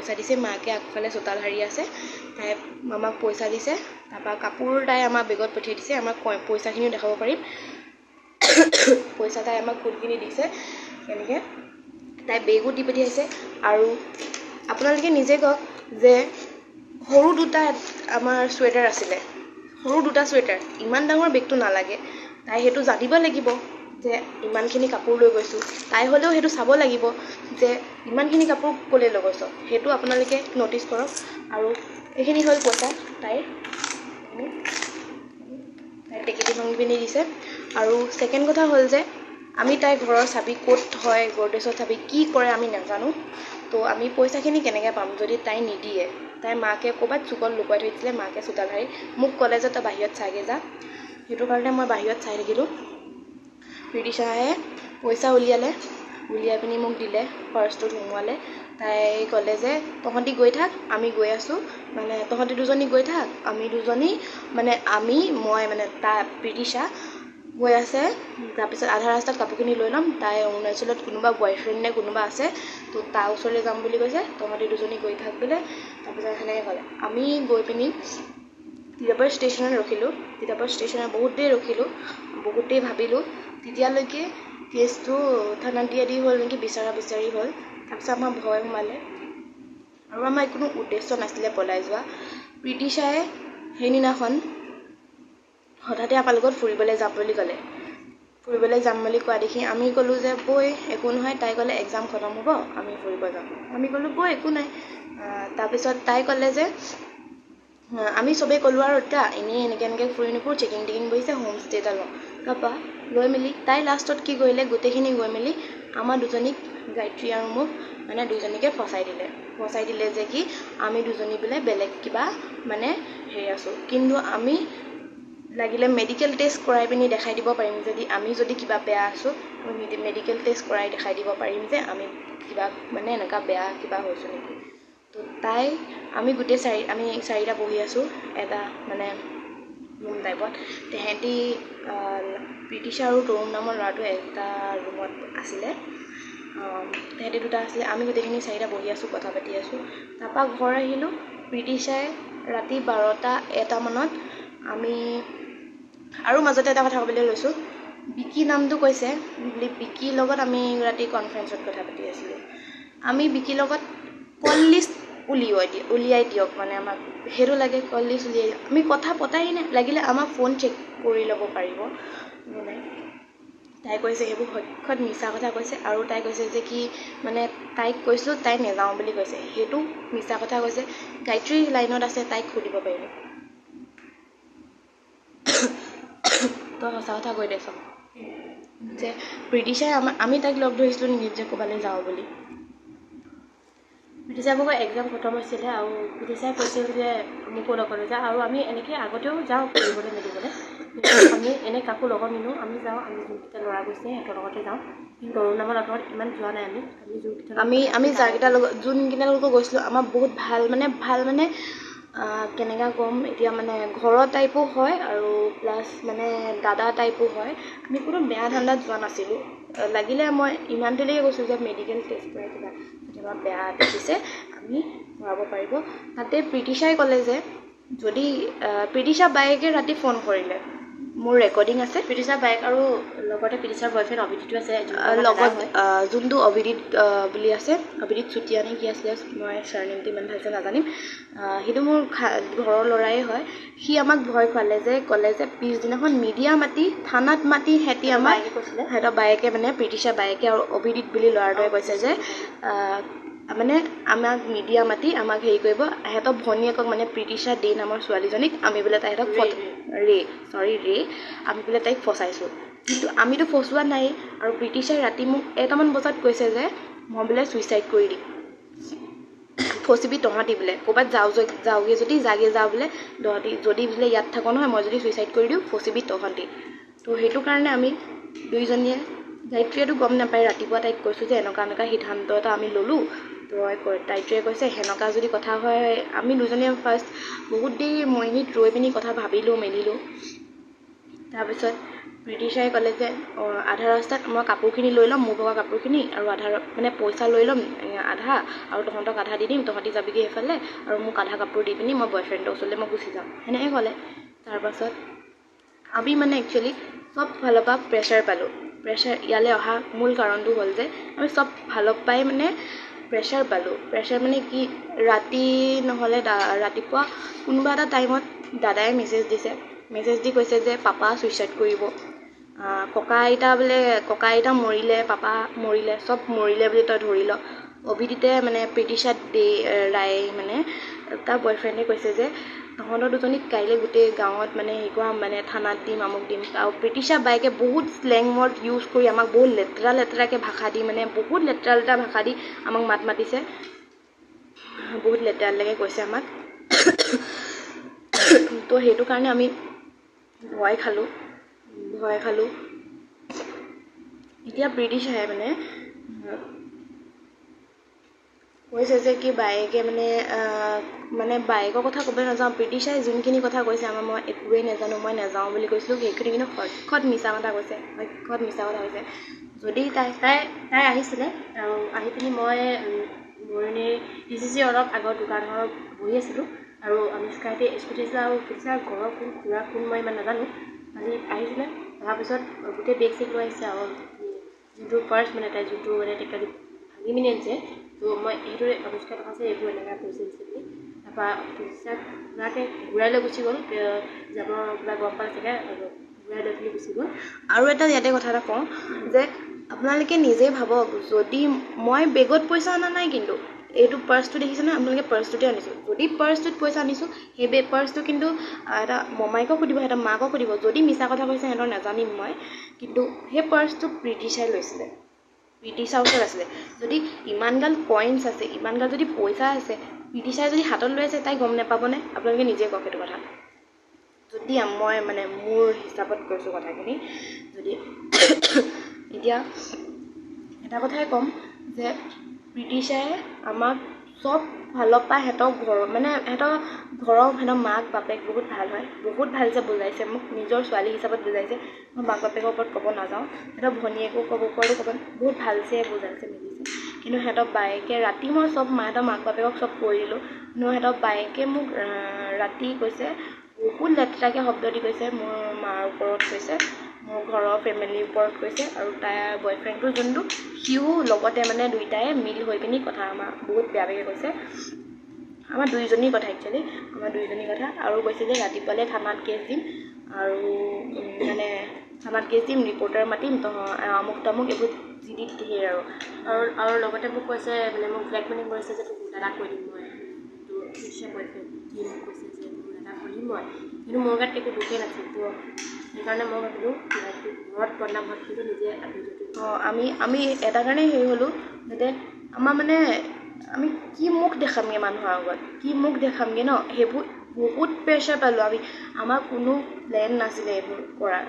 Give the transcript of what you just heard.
পইচা দিছে মাকে আগফালে চোতাল হাৰি আছে তাই আমাক পইচা দিছে তাৰপৰা কাপোৰ তাই আমাৰ বেগত পঠিয়াই দিছে আমাক পইচাখিনিও দেখাব পাৰিম পইচা তাই আমাক কোনখিনি দিছে এনেকৈ তাই বেগো দি পঠিয়াইছে আৰু আপোনালোকে নিজে কওক যে সৰু দুটা আমাৰ চুৱেটাৰ আছিলে সৰু দুটা চুৱেটাৰ ইমান ডাঙৰ বেগটো নালাগে তাই সেইটো জানিব লাগিব যে ইমানখিনি কাপোৰ লৈ গৈছোঁ তাই হ'লেও সেইটো চাব লাগিব যে ইমানখিনি কাপোৰ ক'লৈ লৈ গৈছ সেইটো আপোনালোকে ন'টিছ কৰক আৰু এইখিনি হ'ল পইচা তাইৰ টেকেলি ভাঙি পিনি দিছে আৰু ছেকেণ্ড কথা হ'ল যে আমি তাইৰ ঘৰৰ চাবি ক'ত হয় গডৰেজৰ চাবি কি কৰে আমি নাজানো তো আমি পইচাখিনি কেনেকৈ পাম যদি তাই নিদিয়ে তাইৰ মাকে ক'ৰবাত চুকত লুকুৱাই থৈ দিছিলে মাকে চোতাল হাৰি মোক ক'লে যে তই বাহিৰত চাগে যা সেইটো কাৰণে মই বাহিৰত চাই থাকিলোঁ প্ৰীতিশাহে পইচা উলিয়াই পিনি মোক দিলে পাৰ্চটোত সোমোৱালে তাই ক'লে যে তহঁতি গৈ থাক আমি গৈ আছোঁ মানে তহঁতি দুজনী গৈ থাক আমি দুজনী মানে মই মানে তাই প্ৰীতিশা গৈ আছে তাৰপিছত আধা ৰাস্তাত কাপোৰখিনি লৈ ল'ম তাই অৰুণাচলত কোনোবা বয়ফ্ৰেণ্ড নে কোনোবা আছে তো তাৰ ওচৰলৈ যাম বুলি কৈছে তহঁতি দুজনী গৈ থাক বোলে তাৰপিছত সেনেকৈ ক'লে আমি গৈ পিনি তিতাবৰ ষ্টেচনত ৰখিলোঁ তিতাবৰ ষ্টেচনত বহুত দেৰি ৰখিলোঁ বহুত দেৰি ভাবিলোঁ তেতিয়ালৈকে কেছটো থানাত দি হ'ল নেকি বিচাৰি হ'ল তাৰপিছত আমাৰ ভয় সোমালে আৰু আমাৰ কোনো উদ্দেশ্য নাছিলে পলাই যোৱা প্ৰীতিশাই সেইদিনাখন হঠাতে আমাৰ লগত ফুৰিবলৈ যাম বুলি ক'লে ফুৰিবলৈ যাম বুলি কোৱা দেখি আমি ক'লোঁ যে বৈ একো নহয় তাই ক'লে এক্সাম খতম হ'ব আমি ফুৰিব যাম আমি ক'লোঁ বৈ একো নাই তাৰপিছত তাই ক'লে যে আমি চবেই ক'লোঁ আৰু এতিয়া এনেকৈ ফুৰি নুফুৰোঁ চেকিং বহিছে হোম ষ্টে এটা লওঁ তাৰপৰা লৈ মেলি তাই লাষ্টত কি কৰিলে গোটেইখিনি গৈ মেলি আমাৰ দুজনীক গায়ত্ৰী আৰু মোক মানে দুজনীকে ফচাই দিলে যে কি আমি দুজনী বোলে বেলেগ কিবা মানে হেৰি আছোঁ কিন্তু আমি লাগিলে মেডিকেল টেষ্ট কৰাই পিনি দেখাই দিব পাৰিম আমি যদি কিবা বেয়া আছোঁ আমি মেডিকেল টেষ্ট কৰাই দেখাই দিব পাৰিম যে আমি কিবা মানে এনেকুৱা বেয়া কিবা হৈছোঁ নেকি তো আমি গোটেই আমি চাৰিটা বহি আছোঁ এটা মানে ৰুম টাইপত তেহেঁতি প্ৰীতিশা আৰু তৰুণ নামৰ ল'ৰাটো এটা ৰুমত আছিলে তেহেঁতি দুটা আছিলে আমি গোটেইখিনি চাৰিটা বহি আছোঁ কথা পাতি আছোঁ তাৰপৰা ঘৰ আহিলোঁ প্ৰীতিশাই ৰাতি 12টা-1টা মানত আমি আৰু মাজতে এটা কথা ক'বলৈ লৈছোঁ বিকি নামটো কৈছে বিকিৰ লগত আমি ৰাতি কনফাৰেঞ্চত কথা পাতি আছিলোঁ আমি বিকিৰ লগত কল লিষ্ট উলিয়াই দিয়ক মানে আমাক সেইটো লাগে কল লিষ্ট উলিয়াই দিয়ক আমি কথা পতাই নাই লাগিলে আমাৰ ফোন চেক কৰি ল'ব পাৰিব মানে তাই কৈছে সেইবোৰ সক্ষত মিছা কথা কৈছে আৰু তাই কৈছে যে কি মানে তাইক কৈছিলোঁ তাই নেযাওঁ বুলি কৈছে সেইটো মিছা কথা কৈছে গায়ত্ৰী লাইনত আছে তাইক সুধিব পাৰিব তই সঁচা কথা কৈ দেছ যে প্ৰীতিশাই আমি তাইক লগ ধৰিছিলোঁ নেকি যে ক'ৰবালৈ যাওঁ বুলি প্ৰীতিশাই মোক এক্সাম খতম হৈছিলে আৰু প্ৰীতিশাই কৈছিল যে মোকো লগত লৈ যাওঁ আৰু আমি এনেকৈ আগতেও যাওঁ ফুৰিবলৈ মেলিবলৈ আমি এনে কাকো লগত নিনিওঁ আমি যাওঁ আমি যোনকেইটা ল'ৰা গৈছে সিহঁতৰ লগতে যাওঁ কিন্তু তৰুণ নামৰ লগত ইমান যোৱা নাই আমি যাৰকেইটা লগত যোনকেইটা লগত গৈছিলোঁ আমাৰ বহুত ভাল মানে কেনেকৈ ক'ম এতিয়া মানে ঘৰৰ টাইপো হয় আৰু প্লাছ মানে দাদা টাইপো হয় আমি কোনো বেয়া ধান্দাত যোৱা নাছিলোঁ লাগিলে মই ইমানটোলৈকে কৈছোঁ যে মেডিকেল টেষ্ট কৰে কেতিয়াবা বেয়া দেখিছে আমি কৰাব পাৰিব তাতে প্ৰীতিশাই ক'লে যে যদি প্ৰীতিশা বায়েকে ৰাতি ফোন কৰিলে মোৰ ৰেকৰ্ডিং আছে প্ৰীতিশা বায়েক আৰু লগতে প্ৰীতিশাৰ বয়ফ্ৰেণ্ড অভিজিতো আছে লগত যোনটো অভিজিত বুলি আছে অভিজিত চুতীয়া নে কি আছিলে মই চাৰনেমটো ইমান ভালকৈ নাজানিম সেইটো মোৰ ঘৰৰ ল'ৰাই হয় সি আমাক ভয় খুৱালে যে ক'লে যে পিছদিনাখন মিডিয়া মাতি থানাত মাতি সিহঁতি আমাক সিহঁতৰ বায়েকে মানে প্ৰীতিশা বায়েকে আৰু অভিজিত বুলি ল'ৰাটোৱে কৈছে যে মানে আমাক মিডিয়া মাতি আমাক হেৰি কৰিব সিহঁতৰ ভনীয়েকক মানে প্ৰীতিশা দে নামৰ ছোৱালীজনীক আমি বোলে তাইহঁতক ৰে আমি বোলে তাইক ফচাইছোঁ কিন্তু আমিতো ফচোৱা নাই আৰু প্ৰীতিশাই ৰাতি মোক 1টামান বজাত কৈছে যে মই বোলে ছুইচাইড কৰি দিম ফচিবি তহঁতি বোলে ক'ৰবাত যাওঁগৈ যদি যাওঁ বোলে তহঁতি যদি বোলে ইয়াত থাকো নহয় মই যদি ছুইচাইড কৰি দিওঁ ফচিবি তহঁতি তো সেইটো কাৰণে আমি দুইজনীয়ে গায়ত্ৰীয়েতো গম নাপায় ৰাতিপুৱা তাইক কৈছোঁ যে এনেকুৱা সিদ্ধান্ত এটা আমি ল'লোঁ তো গায়ত্ৰীয়ে কৈছে সেনেকুৱা যদি কথা হয় আমি দুজনীয়ে ফাৰ্ষ্ট বহুত দেৰি মৰিনিত ৰৈ পিনি কথা ভাবিলোঁ মেলিলোঁ তাৰপিছত ব্ৰিটিছাই ক'লে যে আধা ৰাস্তাত মই কাপোৰখিনি লৈ ল'ম, মোৰ ভাগৰ কাপোৰখিনি, আৰু আধা মানে পইচা লৈ ল'ম আধা, আৰু তহঁতক আধা দি দিম, তহঁতি যাবিগৈ সেইফালে, আৰু মোক আধা কাপোৰ দি পিনি মই বয়ফ্ৰেণ্ডৰ ওচৰলৈ মই গুচি যাম, সেনেকৈ ক'লে। তাৰপাছত আমি মানে একচুৱেলি চব ফালৰ পৰা প্ৰেছাৰ পালোঁ। প্ৰেছাৰ ইয়ালৈ অহা মূল কাৰণটো হ'ল যে আমি চব ফালৰ পৰাই মানে প্ৰেছাৰ পালোঁ। প্ৰেছাৰ মানে কি, ৰাতি নহ'লে ৰাতিপুৱা কোনোবা এটা টাইমত দাদাই মেছেজ দি কৈছে যে পাপা ছুইচাইড কৰিব, ককা আইতা মৰিলে, পাপা মৰিলে, চব মৰিলে বুলি তই ধৰি ল। অভিজিতে মানে প্ৰীতিশা ৰায় মানে তাৰ বয়ফ্ৰেণ্ডে কৈছে যে তহঁতৰ দুজনীক কাইলৈ গোটেই গাঁৱত মানে হেৰি কৰা, মানে থানাত দিম, আমুক দিম। আৰু প্ৰীতিশা বায়েকে বহুত স্লেং ৱৰ্ড ইউজ কৰি আমাক বহুত লেতেৰাকৈ ভাষা দি, মানে বহুত লেতেৰা ভাষা দি আমাক মাতিছে, বহুত লেতেৰালৈকে কৈছে আমাক। তো সেইটো কাৰণে আমি ভয় খালোঁ। এতিয়া প্ৰীতিশায়ে কৈছে যে কি বায়েকে মানে বায়েকৰ কথা ক'বলৈ নাযাওঁ, প্ৰীতিশাই যোনখিনি কথা কৈছে আমাৰ মই একোৱেই নাজানো, মই নাযাওঁ বুলি কৈছিলোঁ, সেইখিনি কিন্তু সক্ষত মিছা কথা কৈছে। যদি তাই আহিছিলে, আৰু আহি পিনি মই মৰণিৰ DCC অলপ আগৰ দোকানখনত বহি আছিলোঁ, আৰু অনুষ্কাহঁতে স্কুটি আছিলে, আৰু প্ৰীতিশাৰ ঘৰৰ কোন মই ইমান নাজানো। খালি আহিছিলে, তাৰপিছত গোটেই বেগ চেগ লৈ আহিছে, আৰু যোনটো পাৰ্চ মানে তাই যোনটো মানে টেকেলি ভাঙি পিনি আনিছে, তো মই সেইটোৰে অনুষ্কা কথা আছে এইবোৰ এনেকৈ কৰিছে বুলি। তাৰপৰা প্ৰীতিশাক পুৰাকৈ ঘূৰাই লৈ গুচি গ'ল, যাব কিবা গম পালে চাগে, ঘূৰাই লৈ পিনি গুচি গ'ল। আৰু ইয়াতে কথা এটা কওঁ যে আপোনালোকে নিজে ভাবক, যদি মই বেগত পইচা অনা নাই, কিন্তু এইটো পাৰ্চটো দেখিছে নহয়, আপোনালোকে পাৰ্চটোতে আনিছোঁ। যদি পাৰ্চটোত পইচা আনিছোঁ, সেই পাৰ্চটো কিন্তু এটা মমাইকক সুধিব, এটা মাকক সুধিব। যদি মিছা কথা কৈছে সিহঁতৰ নাজানিম মই, কিন্তু সেই পাৰ্চটো প্ৰীতিশাই লৈছিলে, প্ৰীতিশাৰ ওচৰত আছিলে। যদি ইমানগাল কইনছ আছে, ইমানগাল যদি পইচা আছে, প্ৰীতিশাই যদি হাতত লৈ আছে, তাই গম নাপাবনে? আপোনালোকে নিজে কওক সেইটো কথা। যদি মই মানে মোৰ হিচাপত কৈছোঁ কথাখিনি, যদি এতিয়া এটা কথাই ক'ম যে প্ৰীতিশায়ে আমাক চব ফালৰ পৰা সিহঁতৰ মাক বাপেক বহুত ভাল হয়, বহুত ভালছে বুজাইছে মোক, নিজৰ ছোৱালী হিচাপত বুজাইছে। মই মাক বাপেকৰ ওপৰত ক'ব নাযাওঁ, সিহঁতৰ ভনীয়েকৰ ওপৰতো ক'ব, বহুত ভালছে বুজাইছে মেলিছে। কিন্তু সিহঁতৰ বায়েকে ৰাতি মই চব সিহঁতৰ মাক বাপেকক চব কৈ দিলোঁ, কিন্তু সিহঁতৰ বায়েকে মোক ৰাতি কৈছে, বহুত লেতেৰাকৈ শব্দ দি কৈছে, মোৰ মাৰ ওপৰত কৈছে, মোৰ ঘৰৰ ফেমিলিৰ ওপৰত কৈছে, আৰু তাইৰ বয়ফ্ৰেণ্ডটো যোনটো, সিও লগতে মানে দুইটাই মিল হৈ পিনি কথা আমাৰ বহুত বেয়াকৈ কৈছে। আমাৰ দুইজনীৰ কথা একচুৱেলি, আৰু কৈছে যে ৰাতিপুৱালৈ থানাত কেছ দিম, আৰু মানে থানাত কেছ দিম, ৰিপৰ্টাৰ মাতিম, আমুক তামুক এইবোৰ যি দি দিয়ে আৰু লগতে মোক কৈছে, মানে মোক ব্লেকমেইলিং কৰিছে যে তোক দাদাক কৈ দিম মই, তো প্ৰীতিশাৰ বয়ফ্ৰেণ্ড মোক কৈছে যে তোৰ দাদাক কৈ দিম মই, কিন্তু মোৰ গাত একো দুখেই নাছিল। তো সেইকাৰণে মই ভাবিলোঁ ঘৰত বদনাম হোৱাত কিন্তু নিজে আমি এটা কাৰণেই হেৰি হ'লোঁ, যাতে আমাৰ মানে আমি কি মুখ দেখামগৈ মানুহৰ আগত, ন? সেইবোৰ বহুত প্ৰেছাৰ পালোঁ আমি, আমাৰ কোনো প্লেন নাছিলে এইবোৰ কৰাৰ।